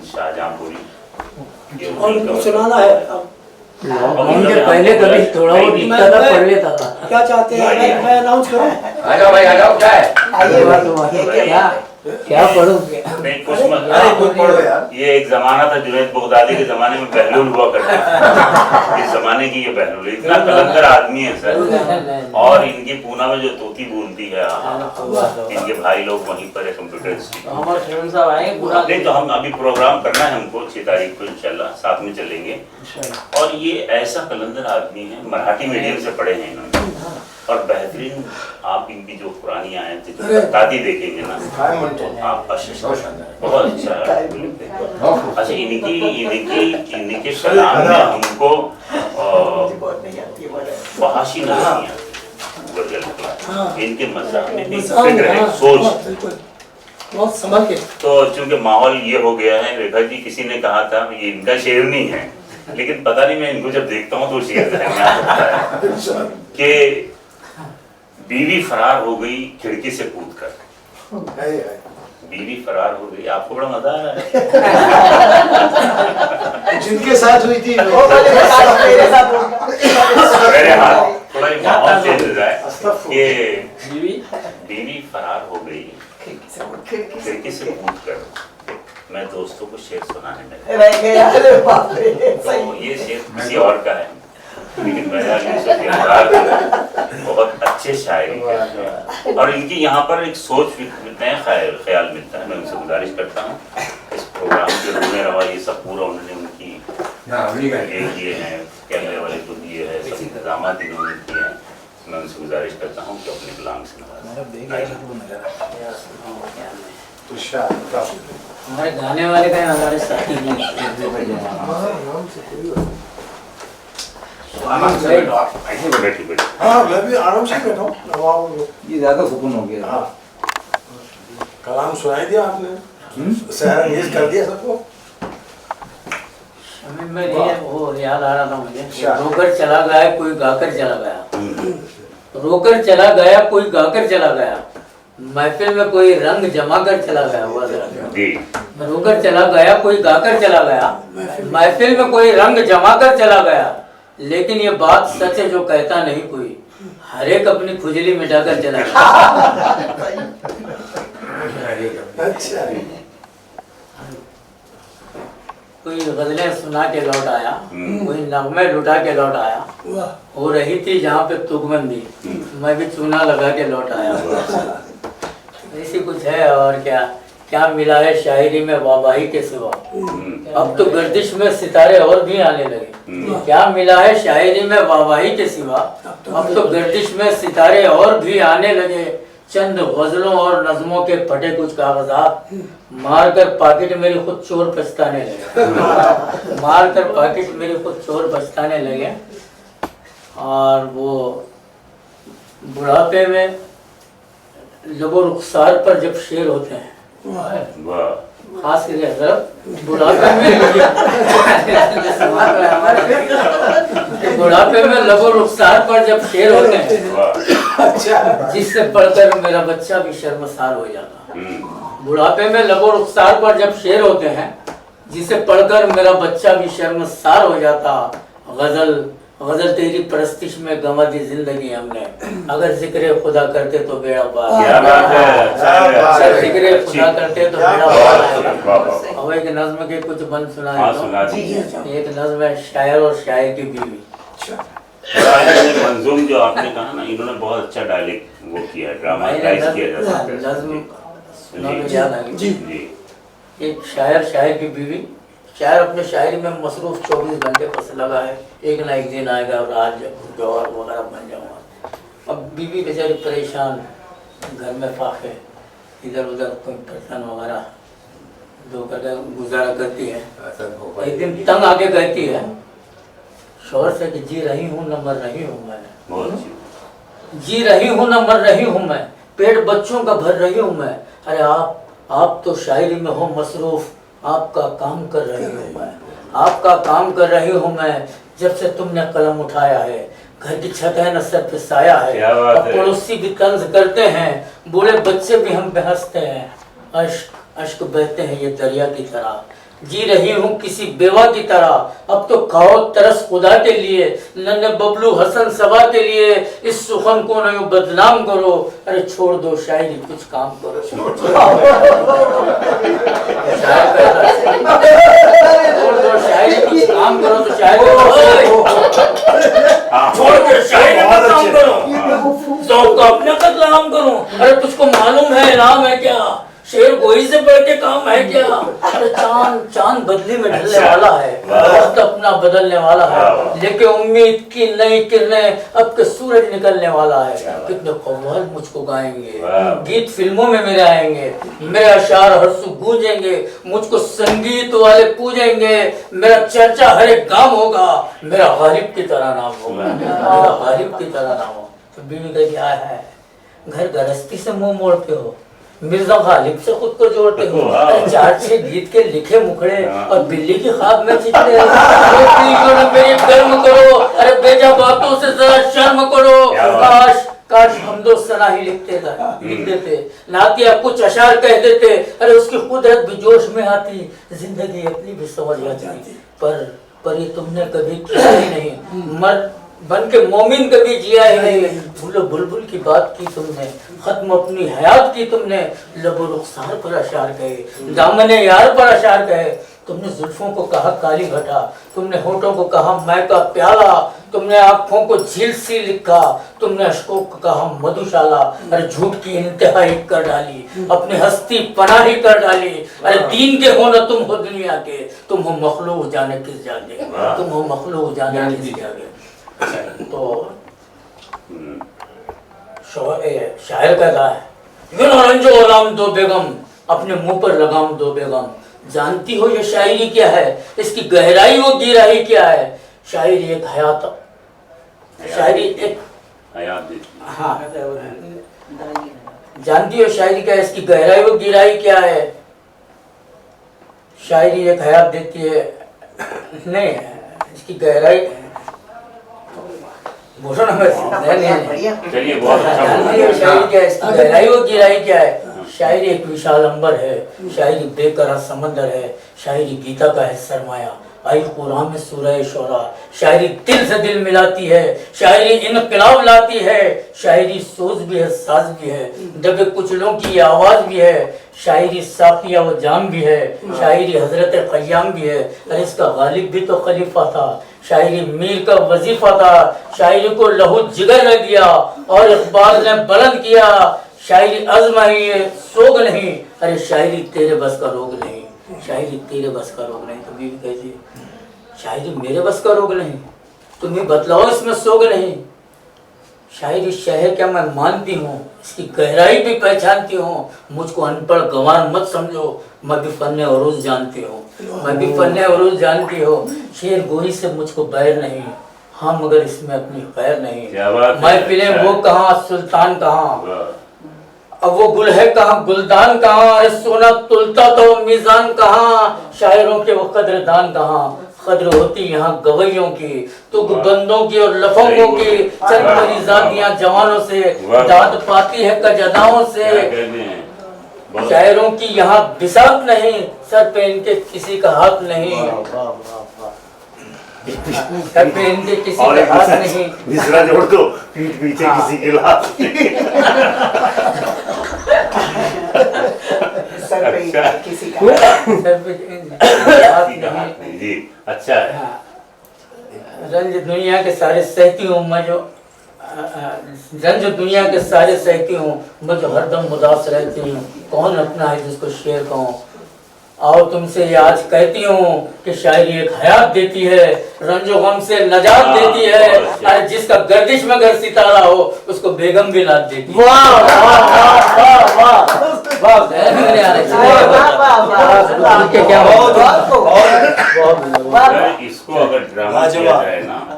शाहजहांपुरी। और सुनाना है अब लॉकडाउन के पहले कभी थोड़ा बहुत दिखता था, पढ़ लेता था। क्या चाहते हैं मैं अनाउंस करूं? आ जाओ भाई, आ जाओ। क्या है? क्या पढ़ूं? नहीं कुछ मत, अरे कुछ पढ़ो यार। ये एक जमाना था जुनैद बगदादी के जमाने में बहलूल हुआ करता था। इस जमाने की ये बहलूल इतना कलंदर आदमी है सर। और इनकी पूना में जो तोती बोलती है, इनके भाई लोग वहीं पर है कंप्यूटर इंस्टीट्यूट। नहीं तो हम अभी प्रोग्राम करना है हमको 6 तारीख को इंशाल्लाह, साथ में चलेंगे। और ये ऐसा कलंदर आदमी है, मराठी मीडियम से पढ़े हैं इन्होंने, और बेहतरीन। आप इनकी जो पुरानी आयत ताती देखेंगे ना, आप बहुत अच्छा है। अच्छा इनके कलाम में हमको फहाशी नहीं है, इनके मज़ाक में एक फिक्र है, सोच बहुत संभल के। तो चूंकि माहौल ये हो गया है, रेखा जी किसी ने कहा था ये इनका शेर नहीं है, लेकिन पता नहीं मैं इनको जब देखता हूँ तो शेर ज़हन में आता है कि बीवी फरार हो गई खिड़की से कूदकर। बीवी फरार हो गई, आपको बड़ा मजा आ रहा है। जिनके साथ हुई थी मेरे हाथ थोड़ा ये माहौल चेंज हो जाए कि बीवी फरार हो गई खिड़की से कूदकर। मैं दोस्तों को शेर सुनाने लगा, तो ये शेर किसी और का है, लेकिन बहुत अच्छे शायरी करते हैं और इनकी यहाँ पर एक सोच नया ख्याल मिलता है। मैं उनसे गुजारिश करता हूँ इस प्रोग्राम के रूमे रवा ये सब पूरा उन्होंने उनकी ये हैं, कैमरे वाले को दिए हैं, सब इंतजाम इन्होंने किए हैं। मैं उनसे गुजारिश करता हूँ कि अपने गुलाम से हमारे गाने वाले का हमारे साथी नहीं। हाँ मैं भी आराम से बैठा हूँ। ये ज्यादा सुकून हो गया। हाँ कलाम सुनाई दिया आपने, सहरा न्यूज़ कर दिया सबको। में वो याद आ रहा था मुझे, रोकर चला गया कोई गाकर चला गया, रोकर चला गया कोई गाकर चला गया, महफिल में कोई रंग जमा कर चला गया। हुआ जरा रोकर चला गया कोई गाकर चला गया, महफिल में कोई रंग जमा कर चला गया, लेकिन ये बात सच है जो कहता नहीं कोई, हर एक अपनी खुजली मिटाकर चला गया। अच्छा कोई गजलें सुना के लौट आया, कोई नगमे लुटा के लौट आया, हो रही थी जहाँ पे तुगबंदी, मैं भी चूना लगा के लौट आया। ऐसी कुछ है। और क्या क्या मिला है शायरी में वाहवाही के सिवा, अब तो गर्दिश में सितारे और भी आने लगे। क्या मिला है शायरी में वाहवाही के सिवा, अब तो गर्दिश में सितारे और भी आने लगे। चंद गजलों और नज़मों के फटे कुछ कागजात, मारकर पॉकेट मेरी खुद चोर पछताने लगे, मारकर पॉकेट मेरी खुद चोर पछताने लगे। और वो बुढ़ापे में लबो रुखसार पर जब शेर होते हैं, खास करके बुढ़ापे में बुढ़ापे में लबो रुखसार पर जब शेर होते हैं, जिससे पढ़कर मेरा बच्चा भी शर्मसार हो जाता। बुढ़ापे में लबो रुखसार पर जब शेर होते हैं, जिसे पढ़कर मेरा बच्चा भी शर्मसार हो जाता। गजल तेरी परस्तिश में गंवा दी जिंदगी हमने, अगर जिक्र खुदा करते तो बेड़ा पार, जिक्र खुदा करते तो बेड़ा पार। अब एक नज्म के कुछ बंद सुनाए तो एक नज्म है शायर और शायर की बीवी। मंजूम जो आपने कहा ना, इन्होंने बहुत अच्छा डायलेक्ट वो किया, ड्रामाटाइज किया जा सकता है। नज्म याद आ गई। एक शायर शायर की बीवी, शायर अपने शायरी में मसरूफ 24 घंटे बस लगा है, एक ना एक दिन आएगा और आज जौहर वगैरह बन जाऊँगा। अब बीवी बेचारी परेशान, घर में फाके, इधर उधर कोई बर्तन वगैरह धो कर गुजारा करती है। एक दिन तंग आके कहती है शोहर से कि जी रही हूँ न मर रही हूँ मैं, जी रही हूँ न मर रही हूँ मैं, पेट बच्चों का भर रही हूँ मैं। अरे आप तो शायरी में हो मसरूफ, आपका काम कर रही हूँ मैं, आपका काम कर रही हूँ मैं। जब से तुमने कलम उठाया है, घर की छत है न सर पे साया है, अब पड़ोसी भी तंज करते हैं, बूढ़े बच्चे भी हम पे हंसते हैं। अश्क बहते हैं ये दरिया की तरह, जी रही हूँ किसी बेवा की तरह, अब तो खाओ तरस खुदा के लिए, नन्हे बबलू हसन सबा के लिए, इस सुखन को न यूं बदनाम करो, अरे छोड़ दो शायरी कुछ काम करो। शायर कहता है, छोड़ दो शायरी कुछ काम करो, तो शायर छोड़ दो शायरी कुछ काम करो, शौक को अपने कदलाम करो, अरे तुझको मालूम है इनाम है क्या, शेर गोई से बढ़ के काम है क्या, अरे चांद बदली में ढलने वाला है, वक्त अपना बदलने वाला है, लेके उम्मीद की नई किरणें अब के सूरज निकलने वाला है, कितने कव्वाल मुझको गाएंगे, गीत फिल्मों में मेरे आएंगे, मेरे अशार हरसू गूंजेंगे, मुझको संगीत वाले पूजेंगे, मेरा चर्चा हर एक गांव होगा, मेरा गालिब की तरह नाम होगा, मेरा गालिब की तरह नाम हो। तो बीवी का क्या है, घर गृहस्थी से मुंह मोड़ते हो, मिर्जा गालिब से खुद को जोड़ते हो, चार छह गीत के लिखे मुखड़े और बिल्ली की ख्वाब में चितले, मेरी गर्म करो, अरे बेजा बातों से जरा शर्म करो, काश हम दो सना ही लिख देते, नातिया कुछ अशार कह देते, अरे उसकी कुदरत भी जोश में आती, जिंदगी अपनी भी समझ आती, पर ये तुमने कभी किया ही नहीं, मर्द बन के मोमिन कभी जिया ही नहीं, भूलो बुलबुल की बात की तुमने, खत्म अपनी हयात की तुमने, लबो रुखसार पर अशार कहे, दामने यार पर अशार कहे, तुमने जुल्फों को कहा काली घटा, तुमने होठों को कहा मैं का प्याला, तुमने आंखों को झील सी लिखा, तुमने अशकों को कहा मधुशाला, अरे झूठ की इंतहाई कर डाली, अपनी हस्ती पनाही कर डाली, अरे दीन के हो न तुम हो दुनिया के, तुम हो मखलूक जाने किस जागे, तुम हो मखलूक जाने किस जागे। तो शायर कहता है, यूं रंजो गुलाम दो बेगम, अपने मुंह पर लगाम दो बेगम, जानती हो ये शायरी क्या है, इसकी गहराई वो गहराई क्या है, शायरी एक हयात, शायरी एक हाँ, जानती हो शायरी क्या है, इसकी गहराई वो गहराई क्या है, शायरी एक हयात देती है, नहीं इसकी गहराई चलिए बहुत अच्छा शायरी क्या है, इसकी गहराई वो गहराई क्या है, शायरी एक विशाल अंबर है, शायरी बेकरार समंदर है, शायरी गीता का है सरमाया, आई कुरान में सूरह शोरा, शायरी दिल से दिल मिलाती है, शायरी इनकलाब लाती है, शायरी सोच भी है साज भी है, दबे कुचलों की आवाज भी है, शायरी साफिया व जाम भी है, शायरी हजरत क़याम भी है, अरे इसका गालिब भी तो खलीफा था, शायरी मीर का वजीफा था, शायरी को लहू जिगर ने दिया और इकबाल ने बुलंद किया, शायरी अज़्म है ये सोग नहीं, अरे शायरी तेरे बस का रोग नहीं, शायरी तेरे बस का रोग नहीं। तो बीवी कहती है शायरी मेरे बस का रोग नहीं, तुम्हें बतलाओ इसमें सोग नहीं, शायरी शहर क्या मैं मानती हूँ, इसकी गहराई भी पहचानती हूँ, मुझको अनपढ़ गंवार मत समझो, मैं भी फन्ने अरूज जानती हूँ, मैं भी फन्ने अरूज जानती हूँ, शेर गोई से मुझको बैर नहीं, हाँ मगर इसमें अपनी खैर नहीं, मैं पिले वो कहाँ सुल्तान कहाँ, अब वो गुल है कहाँ गुलदान कहाँ, अरे सोना तुलता तो मीजान कहाँ, शायरों के वो कदरदान कहाँ, कद्र होती यहाँ गवैयों की, तुग बंदों की और लफंगों की, चंद मरीजादियाँ जवानों से, दाद पाती है कजदाओं से, शायरों की यहाँ बिसात नहीं, सर पे इनके किसी का हाथ नहीं, सर पे इनके किसी का हाथ नहीं, दूसरा जोड़ दो, पीठ पीछे किसी के लात सर पे किसी का सर पे हाथ नहीं। जी अच्छा है। रंज दुनिया के सारे सहती हूँ मैं जो, रंज दुनिया के सारे सहती हूँ मैं जो हरदम उदास रहती हूँ, कौन अपना है जिसको शेर कहूँ, आओ तुमसे ये आज कहती हूँ कि शायरी एक हयात देती है, रंजो गम से नजात देती है, अरे जिसका गर्दिश में घर सितारा हो उसको बेगम भी लाद देती है। वाह वाह वाह वाह इसको अगर ड्रामा किया जाए ना